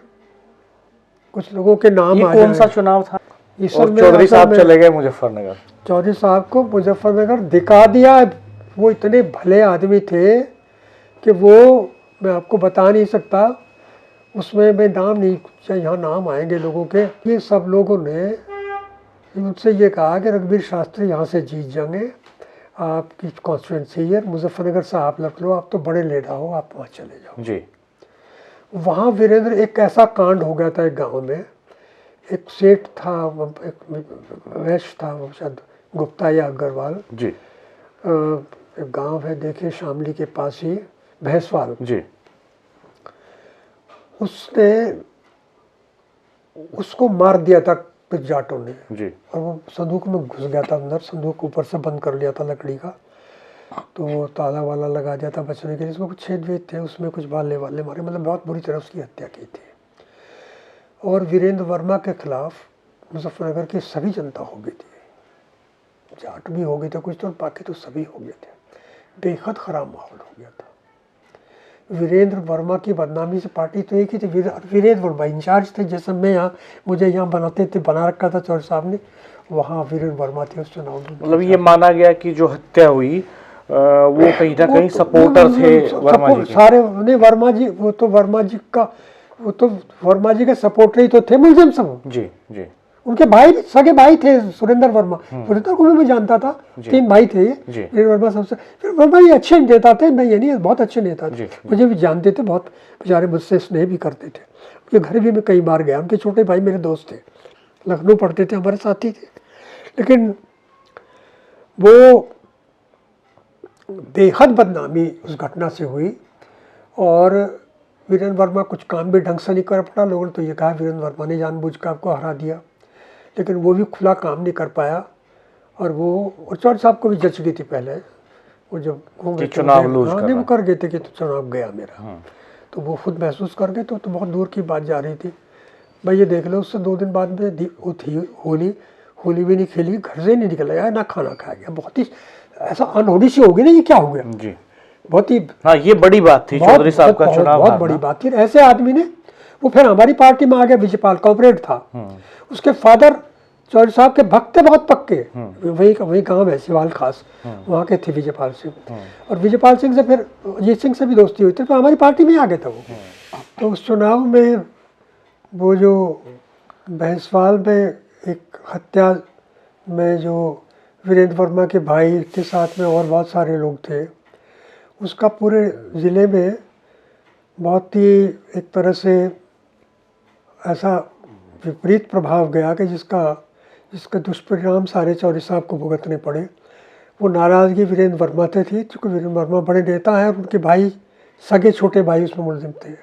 A: कुछ लोगों के नाम
B: ये कौन सा चुनाव था?
A: और
B: चौधरी साहब चले गए मुजफ्फरनगर।
A: चौधरी साहब को मुजफ्फरनगर दिखा दिया। वो इतने भले आदमी थे कि वो मैं आपको बता नहीं सकता, उसमें मैं नाम नहीं, यहाँ नाम आएंगे लोगों के। ये सब लोगों ने उनसे ये कहा कि रघुवीर शास्त्री यहाँ से जीत जाएंगे, आपकी कॉन्स्टिट्यूंसी है मुजफ्फरनगर से, आप लड़ लो, आप तो बड़े लीडर हो, आप वहाँ चले जाओ
B: जी।
A: वहाँ वीरेंद्र, एक ऐसा कांड हो गया था एक गांव में, एक सेठ था, एक वैश्य था, वो शायद गुप्ता या अग्रवाल
B: जी
A: एक गांव है देखिए शामली के पास ही, भैंसवाल।
B: जी
A: उसने उसको मार दिया था कुछ जाटों ने,
B: जी
A: और वो संदूक में घुस गया था अंदर, संदूक ऊपर से बंद कर लिया था लकड़ी का, तो वो ताला वाला लगा दिया था बचने के लिए। इसमें कुछ छेद वेद थे, उसमें कुछ भाले वाले मारे, मतलब बहुत बुरी तरह उसकी हत्या की थी। और वीरेंद्र वर्मा के खिलाफ मुजफ्फरनगर की सभी जनता हो गई थी, जाट भी हो गए थे कुछ, तो बाकी तो सभी हो गए थे। बेहद खराब माहौल हो गया था। वीरेंद्र वर्मा की बदनामी से पार्टी तो एक ही थी, वीरेंद्र वर्मा इंचार्ज थे। जैसे मैं यहाँ, मुझे यहाँ बनाते थे, बना रखा था चौधरी साहब ने, वहाँ वीरेंद्र वर्मा थे उस चुनाव में।
B: मतलब ये माना गया कि जो हत्या हुई वो कहीं ना कहीं सपोर्टर थे वर्मा जी के।
A: सारे नहीं, वर्मा जी, वो तो वर्मा जी के सपोर्टर ही तो थे मुलजिम सब।
B: जी जी
A: उनके भाई, सगे भाई थे सुरेंद्र वर्मा, सुरेंद्र को भी मैं जानता था, 3 भाई थे ये।
B: जी।
A: वीरेंद्र वर्मा सबसे, फिर वर्मा जी अच्छे नेता थे, मैं ये नहीं, बहुत अच्छे नेता थे, मुझे भी जानते थे, बहुत बेचारे मुझसे स्नेह भी करते थे। उनके घर भी मैं कई बार गया, उनके छोटे भाई मेरे दोस्त थे, लखनऊ पढ़ते थे, हमारे साथी थे। लेकिन वो बेहद बदनामी उस घटना से हुई, और वीरेंद्र वर्मा कुछ काम भी ढंग से नहीं कर पाया। लोगों ने तो ये कहा वीरेंद्र वर्मा ने जानबूझ कर आपको हरा दिया, लेकिन वो भी खुला काम नहीं कर पाया। और चौधरी साहब को भी जच गई थी पहले, वो जब घूम रहे थे,
B: चुनाव लूज
A: नहीं वो कर गए थे कि तो चुनाव गया मेरा, तो वो खुद महसूस कर गए। तो बहुत दूर की बात जा रही थी भाई, ये देख लो, उससे 2 दिन बाद में वो थी होली भी नहीं खेली, घर से नहीं निकला यार, ना खाना खाया गया। बहुत ही ऐसा अनहोनी सी होगी ना, ये क्या हो गया
B: जी।
A: बहुत ही,
B: हाँ ये बड़ी बात थी चौधरी साहब का चुनाव,
A: बहुत बड़ी बात थी। ऐसे आदमी ने, वो फिर हमारी पार्टी में आ गया, विजयपाल कॉर्पोरेट था, उसके फादर चौधरी साहब के भक्त थे, बहुत पक्के, वही गांव है सिवाल खास, वहाँ के थे विजयपाल सिंह। और विजयपाल सिंह से फिर अजीत सिंह से भी दोस्ती हुई थी, तो हमारी पार्टी में आ गया था वो। तो उस चुनाव में वो जो भैंसवाल में एक हत्या में जो वीरेंद्र वर्मा के भाई के साथ में और बहुत सारे लोग थे, उसका पूरे ज़िले में बहुत ही एक तरह से ऐसा विपरीत प्रभाव गया कि जिसका दुष्परिणाम सारे चौधरी साहब को भुगतने पड़े। वो नाराज़गी वीरेंद्र वर्मा से थी, क्योंकि वीरेंद्र वर्मा बड़े नेता हैं, और उनके भाई, सगे छोटे भाई उसमें मुलजिम थे।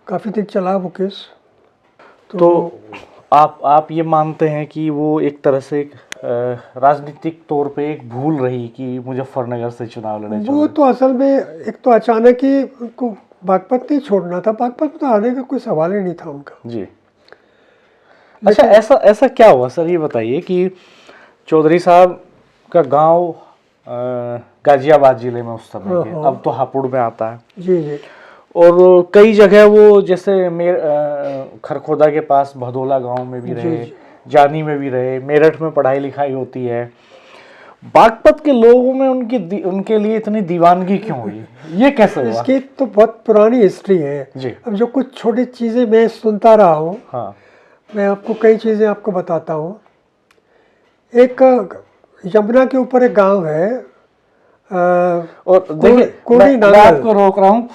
A: काफ़ी दिन चला वो केस।
B: तो आप ये मानते हैं कि वो एक तरह से राजनीतिक तौर पे एक भूल रही कि मुजफ्फरनगर से चुनाव लड़े?
A: वो तो असल में एक तो अचानक ही उनको बागपत नहीं छोड़ना था, बागपत में तो आने का कोई सवाल ही नहीं था उनका
B: जी। अच्छा, ऐसा क्या हुआ सर, ये बताइए कि चौधरी साहब का गांव गाजियाबाद जिले में उस समय के, अब तो हापुड़ में आता है
A: जी जी,
B: और कई जगह वो जैसे खरखोदा के पास भदोला गांव में भी रहे, जानी में भी रहे, मेरठ में पढ़ाई लिखाई होती है। बागपत के लोगों में उनके लिए इतनी दीवानगी क्यों हुई, ये कैसे हुआ?
A: इसकी तो बहुत पुरानी हिस्ट्री है
B: जी।
A: अब जो कुछ छोटी चीज़ें मैं सुनता रहा हूँ,
B: हाँ,
A: मैं आपको कई चीज़ें आपको बताता हूँ। एक यमुना के ऊपर एक गांव है,
B: और देखिए मैं आपको रोक रहा हूँ,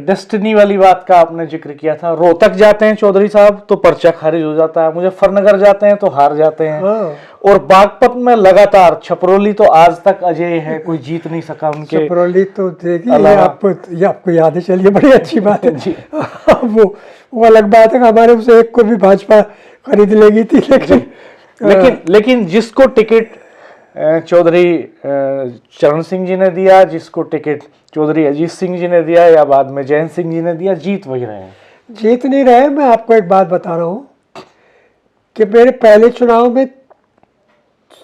B: डेस्टिनी वाली बात का आपने जिक्र किया था। रोहतक जाते हैं चौधरी साहब तो पर्चा खारिज हो जाता है, मुजफ्फरनगर जाते हैं तो हार जाते हैं।
A: हाँ।
B: और बागपत में लगातार, छपरौली तो आज तक अजय है, कोई जीत नहीं सका उनके।
A: छपरौली तो देखिए, ये आपको याद है, चलिए बड़ी अच्छी बात है
B: जी।
A: वो अलग बात है, हमारे उसे एक को भी भाजपा खरीद लेगी थी,
B: लेकिन जिसको टिकट चौधरी चरण सिंह जी ने दिया, जिसको टिकट चौधरी अजीत सिंह जी ने दिया, या बाद में जयंत सिंह जी ने दिया, जीत वही रहे।
A: जीत नहीं रहे। मैं आपको एक बात बता रहा हूँ कि मेरे पहले चुनाव में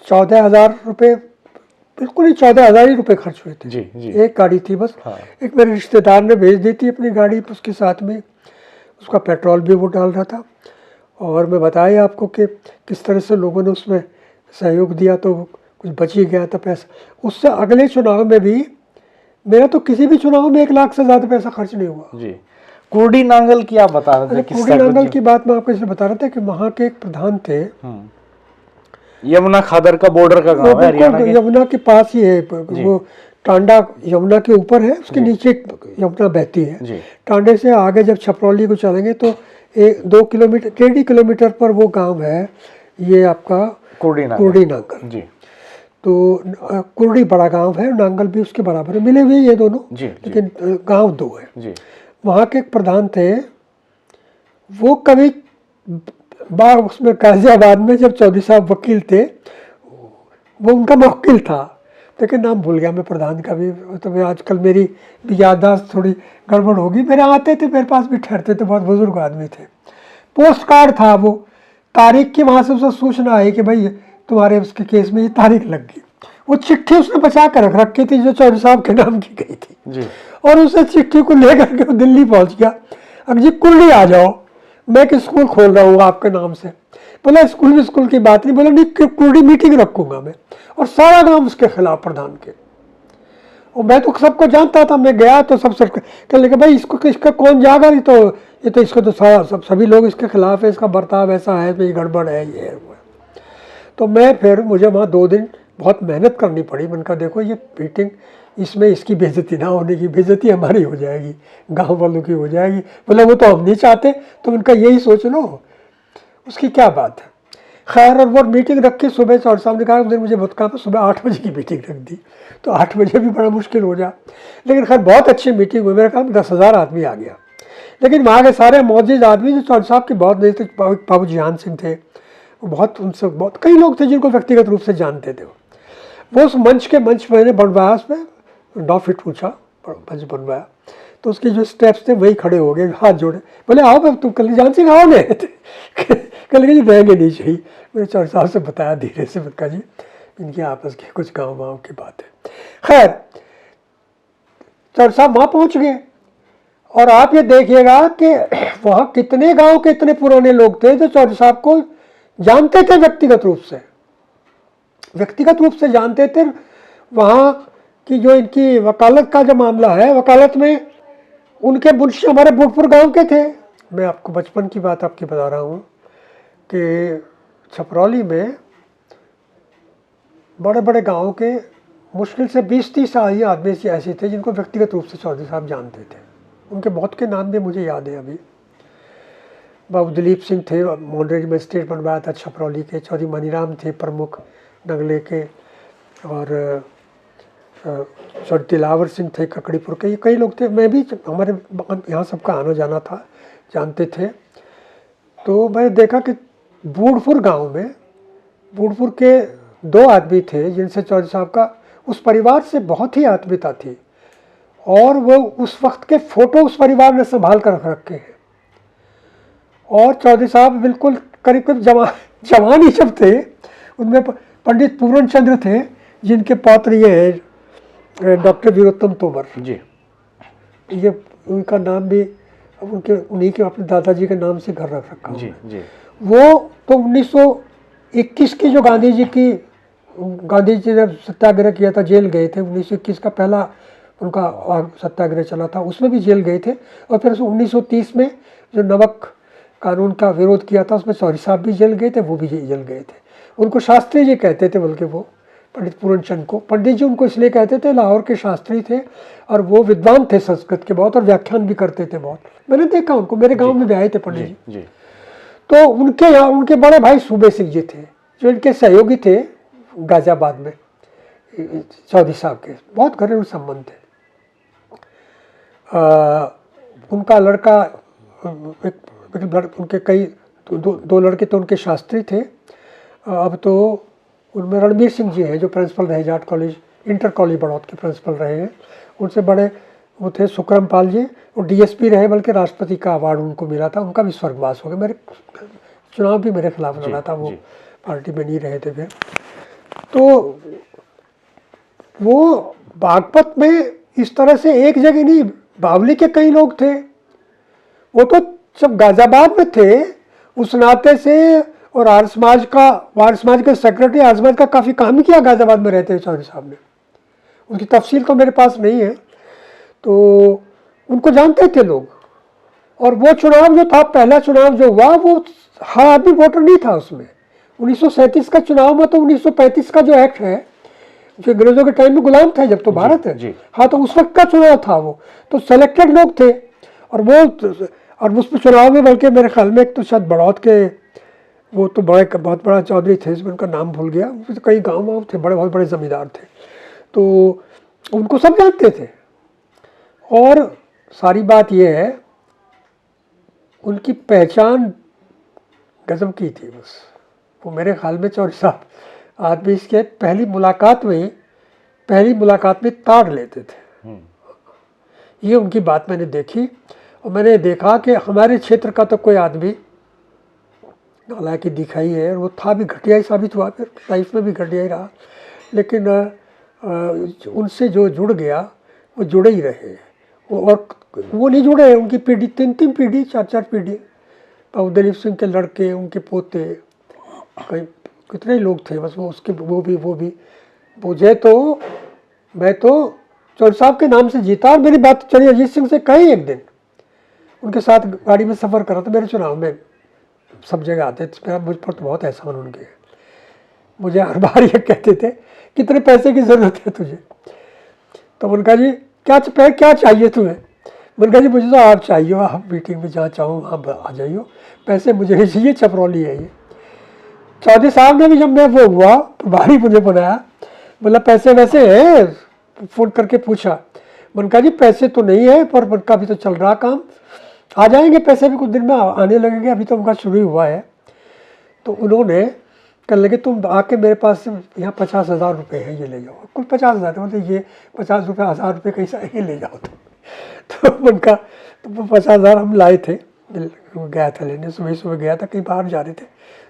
A: 14,000 रुपये, बिल्कुल ही 14,000 ही रुपये खर्च हुए थे।
B: जी जी।
A: एक गाड़ी थी बस।
B: हाँ।
A: एक मेरे रिश्तेदार ने भेज दी थी अपनी गाड़ी, उसके साथ में उसका पेट्रोल भी वो डाल रहा था। और मैं बताया आपको कि किस तरह से लोगों ने उसमें सहयोग दिया, तो कुछ बच ही गया था पैसा। उससे अगले चुनाव में भी मेरा तो किसी भी चुनाव में 1 लाख से ज़्यादा पैसा खर्च नहीं हुआ।
B: जी। कुर्डी नांगल की आप बता रहे थे?
A: कुर्डी नांगल की बात मैं आपको इसलिए बता रहा था कि वहाँ के एक प्रधान थे,
B: यमुना खादर का बॉर्डर का गांव है हरियाणा के,
A: यमुना के पास ही है वो। टांडा यमुना के ऊपर है, उसके नीचे यमुना बहती है। टांडे से आगे जब छपरौली को चलेंगे तो 2 किलोमीटर 1.5 किलोमीटर पर वो गांव है, ये आपका कुर्डी नांगल
B: जी।
A: तो कुर्डी बड़ा गांव है, नांगल भी उसके बराबर है, मिले हुए ये दोनों
B: जी,
A: लेकिन गांव 2 है
B: जी।
A: वहाँ के एक प्रधान थे, वो कभी उसमें गाजियाबाद में जब चौधरी साहब वकील थे, वो उनका मुवक्किल था, लेकिन नाम भूल गया मैं प्रधान का भी, तो मैं आजकल मेरी भी याददाश्त थोड़ी गड़बड़ होगी। मेरे आते थे, मेरे पास भी ठहरते थे, बहुत बुजुर्ग आदमी थे। पोस्ट कार्ड था वो, तारीख की वहाँ से उसे सूचना आई कि भाई तुम्हारे उसके केस में ये तारीख लग गई। वो चिट्ठी उसने बचा कर रख रखी थी जो चौधरी साहब के नाम की गई थी
B: जी।
A: और उसे चिट्ठी को लेकर के वो दिल्ली पहुंच गया। अब जी कुर्डी आ जाओ, मैं एक स्कूल खोल रहा हूँ आपके नाम से। बोला स्कूल की बात नहीं, बोला नहीं कुर्डी मीटिंग रखूंगा मैं, और सारा नाम उसके खिलाफ प्रधान के। और मैं तो सबको जानता था, मैं गया तो सब कहने लगे भाई इसका कौन जाएगा, ये तो इसको तो सारा सभी लोग इसके खिलाफ है, इसका बर्ताव ऐसा है, ये गड़बड़ है, ये है वो है। तो मैं फिर मुझे वहाँ 2 दिन बहुत मेहनत करनी पड़ी। मैंने कहा देखो ये मीटिंग, इसमें इसकी बेइज्जती ना होने की, बेइज्जती हमारी हो जाएगी, गांव वालों की हो जाएगी। बोले वो तो हम नहीं चाहते, तो उनका यही सोच लो, उसकी क्या बात है। खैर, और वो मीटिंग रख के सुबह चौधरी साहब ने कहा उधर मुझे बहुत काम, सुबह 8 बजे की मीटिंग रख दी, तो 8 बजे भी बड़ा मुश्किल हो जा। लेकिन खैर बहुत अच्छी मीटिंग हुई, मेरे ख्याल में 10,000 आदमी आ गया। लेकिन वहाँ के सारे मौजूद आदमी जो चौधरी साहब के बहुत नहीं थे, बाबू जिहान सिंह थे, बहुत उनसे बहुत कई लोग थे जिनको व्यक्तिगत रूप से जानते थे। वो उस मंच मैंने बनवाया, उसमें 9 फीट ऊंचा मंच बनवाया, तो उसके जो स्टेप्स थे वही खड़े हो गए, हाथ जोड़े, बोले आओ भाई तुम कल्याण सिंह आओ ने कल जी रहेंगे नहीं चाहिए। मैंने चौधरी साहब से बताया धीरे से, बता जी इनकी आपस की कुछ गाँव की बात है। खैर चौधरी साहब वहाँ पहुँच गए, और आप ये देखिएगा कि वहाँ कितने गांव के इतने पुराने लोग थे जो चौधरी साहब को जानते थे, व्यक्तिगत रूप से जानते थे। वहाँ की जो इनकी वकालत का जो मामला है, वकालत में उनके मुंशी हमारे बुटपुर गांव के थे। मैं आपको बचपन की बात आपकी बता रहा हूँ कि छपरौली में बड़े बड़े गाँव के मुश्किल से 20-30 आदमी ऐसे थे जिनको व्यक्तिगत रूप से चौधरी साहब जानते थे। उनके बहुत के नाम भी मुझे याद है अभी। बाबू दिलीप सिंह थे, मॉडरेट मजिस्ट्रेट बनवाया था छपरौली के। चौधरी मनीराम थे प्रमुख नगले के, और चौधरी दिलावर सिंह थे ककड़ीपुर के। ये कई लोग थे, मैं भी, हमारे यहाँ सबका आना जाना था, जानते थे। तो मैंने देखा कि बूढ़पुर गांव में, बूढ़पुर के 2 आदमी थे जिनसे चौधरी साहब का उस परिवार से बहुत ही आत्मीयता थी, और वो उस वक्त के फ़ोटो उस परिवार ने संभाल कर रखे हैं। और चौधरी साहब बिल्कुल करीब जवान ही जब थे, उनमें पंडित पूर्ण चंद्र थे जिनके पौत्र ये है डॉक्टर वीरोत्तम तोमर
B: जी।
A: ये उनका नाम भी उन्हीं के अपने दादाजी के नाम से घर रख रखा
B: जी जी।
A: वो तो 1921 की जो गांधी जी ने सत्याग्रह किया था, जेल गए थे। 1921 का पहला उनका सत्याग्रह चला था, उसमें भी जेल गए थे। और फिर 1930 में जो नमक कानून का विरोध किया था, उसमें चौधरी साहब भी जेल गए थे, वो भी जेल गए थे। उनको शास्त्री जी कहते थे, बल्कि वो पंडित पूर्णचंद को पंडित जी उनको इसलिए कहते थे, लाहौर के शास्त्री थे और वो विद्वान थे संस्कृत के बहुत, और व्याख्यान भी करते थे बहुत। मैंने देखा उनको, मेरे गांव में भी आए थे पंडित जी। तो उनके यहाँ उनके बड़े भाई सूबे सिंह जी थे जो इनके सहयोगी थे गाजियाबाद में, चौधरी साहब के बहुत घरेलू संबंध थे। उनका लड़का उनके कई 2 लड़के तो उनके शास्त्री थे। अब तो उनमें रणबीर सिंह जी हैं जो प्रिंसिपल रहे Jat college, inter college Baraut के प्रिंसिपल रहे हैं। उनसे बड़े वो थे सुक्रम पाल जी, वो डीएसपी रहे, बल्कि राष्ट्रपति का अवार्ड उनको मिला था। उनका भी स्वर्गवास हो गया। मेरे चुनाव भी मेरे खिलाफ लड़ा था, वो पार्टी में नहीं रहे थे फिर। तो वो बागपत में इस तरह से एक जगह नहीं, बावली के कई लोग थे। वो तो जब गाजियाबाद में थे उस नाते से, और आर्य समाज के सेक्रेटरी आर्य समाज का काफ़ी काम किया गाजियाबाद में रहते हैं चौधरी साहब ने। उनकी तफसील तो मेरे पास नहीं है, तो उनको जानते थे लोग। और वो चुनाव जो था, पहला चुनाव जो हुआ, वो हर आदमी वोटर नहीं था उसमें। 1937 का चुनाव में तो 1935 का जो एक्ट है, जो अंग्रेजों के टाइम में गुलाम था जब, तो भारत है, हाँ, तो उस वक्त का चुनाव था वो, तो सेलेक्टेड लोग थे। और वो और उसमें चुनाव में बल्कि मेरे ख्याल में एक तो शायद बड़ौद के वो तो बड़े बहुत बड़ा चौधरी थे, इसमें उनका नाम भूल गया, तो कई गाँव वाँव थे, बड़े बहुत बड़े ज़मींदार थे, तो उनको सब जानते थे। और सारी बात ये है उनकी पहचान गजब की थी। बस वो मेरे ख्याल में चौधरी साहब आदमी इसके पहली मुलाकात में ताड़ लेते थे। ये उनकी बात मैंने देखी और मैंने देखा कि हमारे क्षेत्र का तो कोई आदमी हालांकि दिखाई है, और वो था भी घटिया ही साबित हुआ, फिर लाइफ में भी घटिया ही रहा, लेकिन उनसे जो जुड़ गया वो जुड़े ही रहे। और वो नहीं जुड़े, उनकी पीढ़ी 3 पीढ़ी 4 पीढ़ी, बाबू दलीप सिंह के लड़के, उनके पोते, कई कितने लोग थे, बस वो उसके वो भी मुझे तो मैं तो चौधरी साहब के नाम से जीता। और मेरी बात चली अजीत सिंह से कही एक दिन, उनके साथ गाड़ी में सफ़र कर रहा था, मेरे चुनाव में सब जगह आते थे, मेरा मुझ पर तो बहुत एहसान उनके, मुझे हर बार ये कहते थे कितने पैसे की ज़रूरत है तुझे, तो उनका जी क्या चाहिए तुम्हें, मैंने कहा जी मुझे तो आप चाहिए, आप मीटिंग में जहाँ चाहो वहाँ आ जाइए, पैसे मुझे नहीं चाहिए, चपरौली है ये। चौधरी साहब ने भी जब मैं वो हुआ प्रभारी मुझे बनाया, बोला पैसे वैसे है, फ़ोन करके पूछा, मैंने कहा जी पैसे तो नहीं है, पर उनका भी तो चल रहा काम, आ जाएंगे पैसे भी कुछ दिन में आने लगेंगे, अभी तो उनका शुरू ही हुआ है। तो उन्होंने कहने लगे तुम आके मेरे पास यहाँ 50,000 रुपये है, ये ले जाओ, कुल 50,000, मतलब ये 50 रुपये 1000 रुपये कैसा है, ये ले जाओ तो उनका तो 50,000 हम लाए थे, गया था लेने, सुबह गया था, कहीं बाहर जा रहे थे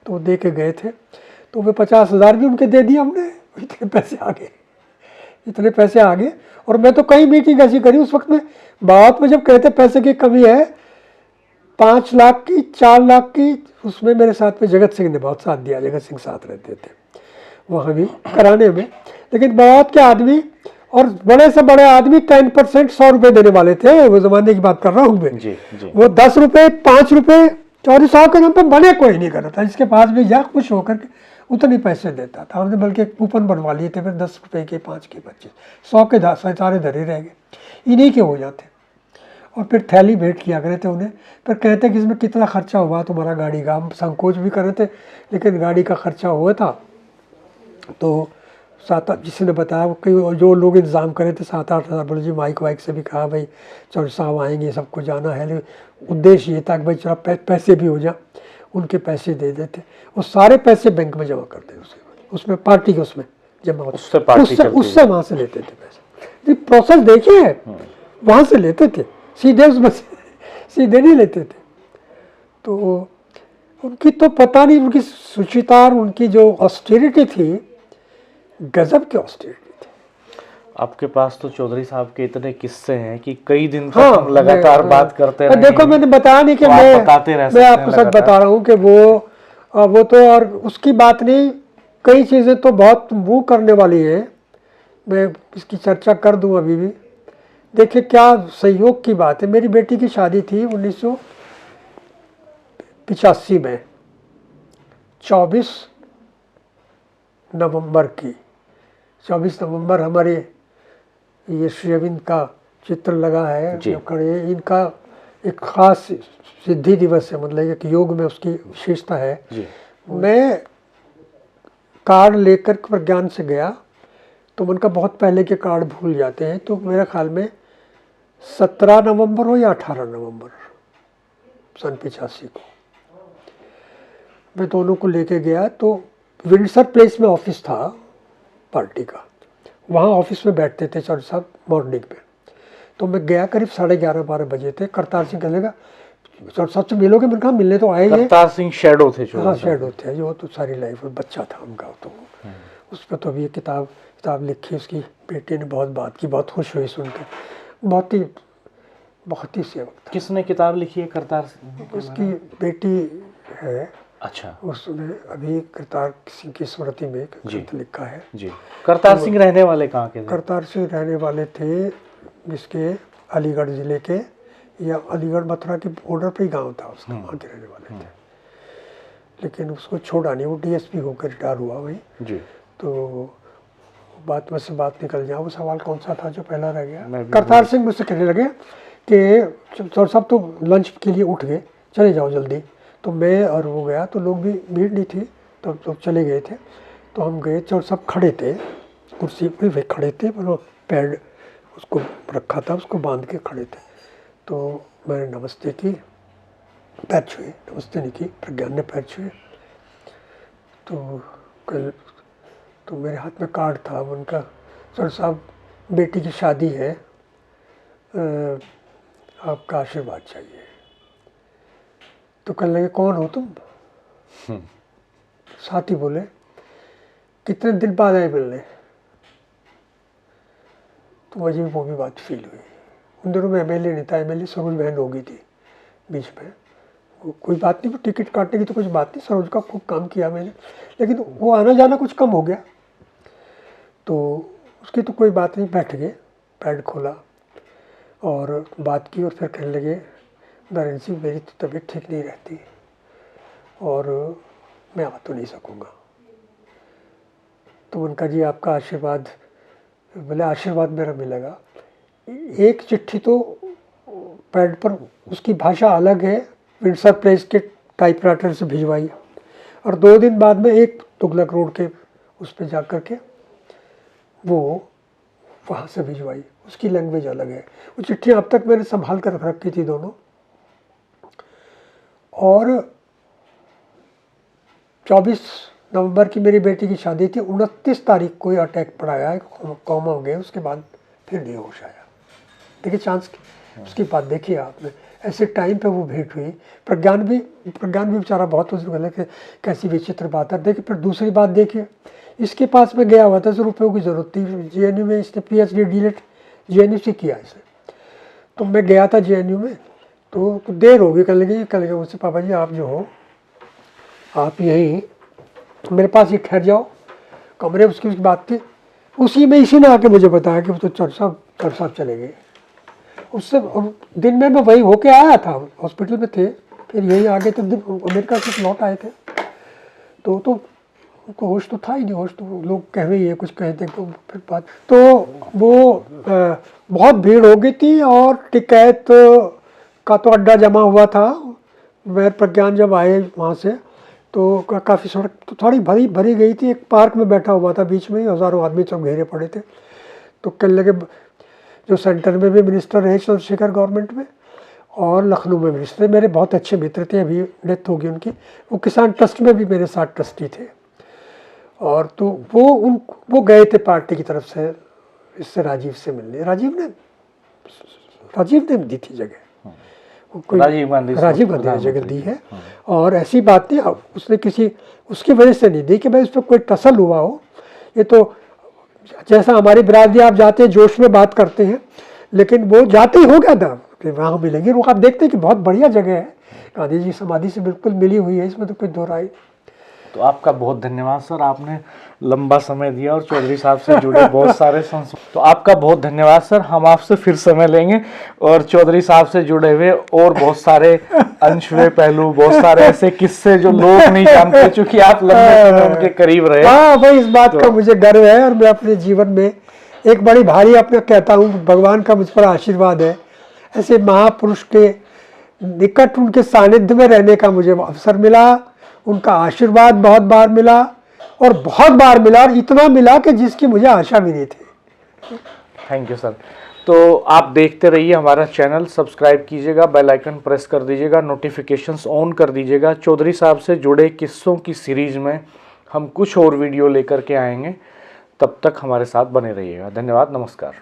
A: तो वो दे के गए थे, तो वे 50,000 भी उनके दे दिए हमने, इतने पैसे आ गए। और मैं तो कई मीटिंग ऐसी करी उस वक्त में, बात में जब कहते पैसे की कमी है, 5 लाख की 4 लाख की, उसमें मेरे साथ में जगत सिंह ने बहुत साथ दिया, जगत सिंह साथ रहते थे वहाँ भी कराने में। लेकिन बहुत के आदमी और बड़े से बड़े आदमी 10% 100 रुपये देने वाले थे, वो ज़माने की बात कर रहा हूँ मैं,
B: जी।
A: वो 10 रुपये 5 रुपये चौधरी साहब के नाम पर बने कोई नहीं कर रहा था, जिसके पास भी जा खुश होकर के उतने पैसे देता था। हमने बल्कि कूपन बनवा लिए थे, फिर 10 रुपये के 5 के 25 100 के 10 सारे धरे रह गए, इन्हीं के हो जाते। और फिर थैली भेंट किया करे थे उन्हें, फिर कहते कि इसमें कितना खर्चा हुआ तुम्हारा गाड़ी का, हम संकोच भी कर रहे थे, लेकिन गाड़ी का खर्चा हुआ था तो 7-8 जिसने बताया, कई जो लोग इंतज़ाम करे थे 7-8 हज़ार, बोले जी माइक वाइक से भी कहा भाई चौधरी साहब आएंगे, सबको जाना है, लेकिन उद्देश्य ये था कि भाई चलो पैसे भी हो जाए, उनके पैसे दे देते, वो सारे पैसे बैंक में जमा करते, उसमें पार्टी के उसमें जमा होते, उससे वहाँ से लेते थे पैसे। प्रोसेस देखिए, वहाँ से लेते थे सीधे, उसमें सीधे नहीं लेते थे। तो उनकी तो पता नहीं, उनकी सुचिता और उनकी जो ऑस्टेरिटी थी, गजब की ऑस्टेरिटी थी।
B: आपके पास तो चौधरी साहब के इतने किस्से हैं कि कई दिन तक हम लगातार बात करते रहे।
A: देखो मैंने बताया नहीं कि मैं आपको सच बता रहा हूँ कि वो तो, और उसकी बात नहीं, कई चीज़ें तो बहुत मुँह करने वाली है, मैं इसकी चर्चा कर दूँ अभी भी। देखिए क्या सहयोग की बात है, मेरी बेटी की शादी थी 1985 में, 24 नवंबर की, 24 नवंबर हमारे ये श्री अरविंद का चित्र लगा है जो खड़े, इनका एक खास सिद्धि दिवस है, मतलब एक योग में उसकी विशेषता है। मैं कार्ड लेकर प्रज्ञान से गया, तो उनका बहुत पहले के कार्ड भूल जाते हैं, तो मेरे ख्याल में 17 नवंबर हो या 18 नवंबर सन 85 को मैं दोनों को लेके गया। तो विंडसर प्लेस में ऑफिस था पार्टी का, वहाँ ऑफिस में बैठते थे चौधरी साहब मॉर्निंग में। तो मैं गया, करीब 11:30-12 बजे थे। करतार सिंह कहने लगा चौधरी साहब से मिलोगे, मैंने कहा मिलने तो आए।
B: करतार सिंह शैडो थे,
A: हाँ शैडो थे, जो तो सारी लाइफ बच्चा था उनका, तो उस पर तो अभी किताब लिखी, उसकी बेटी ने बहुत बात की, बहुत खुश हुई सुनकर, बहुत ही सेवक था।
B: किसने किताब लिखी है करतार सिंह?
A: उसकी बेटी है।
B: अच्छा।
A: उसने अभी करतार सिंह की स्मृति में एक ग्रंथ लिखा है।
B: जी। करतार सिंह रहने वाले कहाँ के थे?
A: करतार सिंह रहने वाले थे जिसके अलीगढ़ ज़िले के, या अलीगढ़ मथुरा के बॉर्डर पे ही गांव था उसका, वहाँ के रहने वाले थे। लेकिन उसको छोड़ा नहीं, वो डीएसपी होकर रिटायर हुआ वही जी। तो बात में से बात निकल जाए, वो सवाल कौन सा था जो पहला रह गया? करतार सिंह मुझसे कहने लगे कि सर साहब तो लंच के लिए उठ गए, चले जाओ जल्दी। तो मैं और वो गया, तो लोग भी भीड़ नहीं थी, तो चले गए थे। तो हम गए, चौर साहब खड़े थे कुर्सी पे, वे खड़े थे, वो पैड उसको रखा था, उसको बांध के खड़े थे। तो मैंने नमस्ते की, पैर छुए, नमस्ते नहीं की, प्रज्ञान ने पैर छुए। तो मेरे हाथ में कार्ड था उनका, सर साहब बेटी की शादी है, आपका आशीर्वाद चाहिए। तो कहने लगे कौन हो तुम? साथी बोले कितने दिन बाद आए मिलने? तो मुझे वो भी बात फील हुई। उन दिनों में एमएलए नहीं था, एमएलए सरोज बहन हो गई थी बीच में। कोई बात नहीं, टिकट काटने की तो कुछ बात नहीं, सरोज का खूब काम किया मैंने, लेकिन वो आना जाना कुछ कम हो गया। तो उसकी तो कोई बात नहीं, बैठ गए, पैड खोला और बात की, और फिर कहने लगे नारायण सिंह मेरी तो तबीयत ठीक नहीं रहती और मैं आ तो नहीं सकूँगा। तो उनका जी आपका आशीर्वाद, बोले आशीर्वाद मेरा मिलेगा। एक चिट्ठी तो पैड पर, उसकी भाषा अलग है, विंडसर प्रेस के टाइपराइटर से भिजवाई, और 2 दिन बाद में एक तुगलक रोड के उस पर जा कर के वो वहाँ से भिजवाई, उसकी लैंग्वेज अलग है। वो चिट्ठी अब तक मैंने संभाल कर रख रखी थी दोनों। और 24 नवंबर की मेरी बेटी की शादी थी, 29 तारीख को अटैक पड़ाया है, कॉमा हो गए, उसके बाद फिर नहीं होश आया। देखिए चांस, उसकी बात देखिए आपने, ऐसे टाइम पे वो भेंट हुई। प्रज्ञान भी बेचारा बहुत उस गले के, कैसी विचित्र बात है। देखिए फिर दूसरी बात देखिए, इसके पास में गया हुआ था, 10 रुपये की ज़रूरत थी, जेएनयू में इसने पीएचडी डीलेट जेएनयू से किया इसे। तो मैं गया था जेएनयू में, तो देर हो गई, कहने लगे मुझसे पापा जी आप जो हो आप यहीं मेरे पास ही ठहर जाओ, कमरे उसकी बात थी। उसी में इसी ने आके मुझे बताया कि वो तो चौर साहब चले गए। उससे दिन में मैं वही होके आया था, हॉस्पिटल में थे, फिर यही आ गए थे, अमेरिका से लौट आए थे। तो उनको होश तो था ही नहीं, होश तो लोग कह रहे हैं कुछ कहते, तो फिर बात तो वो बहुत भीड़ हो गई थी, और टिकैत का तो अड्डा जमा हुआ था। मैं प्रज्ञान जब आए वहाँ से, तो काफ़ी सड़क तो थोड़ी भरी गई थी। एक पार्क में बैठा हुआ था, बीच में ही हज़ारों आदमी सब घेरे पड़े थे। तो कहने लगे, जो सेंटर में भी मिनिस्टर रहे चंद्रशेखर गवर्नमेंट में, और लखनऊ में मिनिस्टर, मेरे बहुत अच्छे मित्र थे, अभी डेथ होगी उनकी। वो किसान ट्रस्ट में भी मेरे साथ ट्रस्टी थे। और तो वो गए थे पार्टी की तरफ से इससे राजीव से मिलने। राजीव ने दी थी जगह, राजीव गांधी ने जगह दी है। और ऐसी बात नहीं उसने उसकी वजह से नहीं दी कि भाई उस पर कोई टसल हुआ हो। ये तो जैसा हमारी बिरादरी, आप जाते हैं जोश में बात करते हैं, लेकिन वो जाते ही हो गया था कि वहाँ मिलेंगे। वो आप देखते हैं कि बहुत बढ़िया जगह है, गांधी जी समाधि से बिल्कुल मिली हुई है, इसमें तो कोई दो राय।
B: तो आपका बहुत धन्यवाद सर, आपने लंबा समय दिया और चौधरी साहब से जुड़े बहुत सारे तो आपका बहुत धन्यवाद सर। हम आपसे फिर समय लेंगे और चौधरी साहब से जुड़े हुए और बहुत सारे अनछुए पहलू, बहुत सारे ऐसे किस्से जो लोग नहीं जानते, चूंकि आप लंबे समय उनके करीब रहे।
A: हाँ भाई, इस बात का मुझे गर्व है, और मैं अपने जीवन में एक बड़ी भारी अपने कहता हूँ, भगवान का मुझ पर आशीर्वाद है। ऐसे महापुरुष के निकट, उनके सानिध्य में रहने का मुझे अवसर मिला, उनका आशीर्वाद बहुत बार मिला, और बहुत बार मिला, और इतना मिला कि जिसकी मुझे आशा भी नहीं थी।
B: Thank you sir. तो आप देखते रहिए हमारा चैनल, सब्सक्राइब कीजिएगा, बेल आइकन प्रेस कर दीजिएगा, नोटिफिकेशंस ऑन कर दीजिएगा। चौधरी साहब से जुड़े किस्सों की सीरीज में हम कुछ और वीडियो लेकर के आएंगे, तब तक हमारे साथ बने रहिएगा। धन्यवाद, नमस्कार।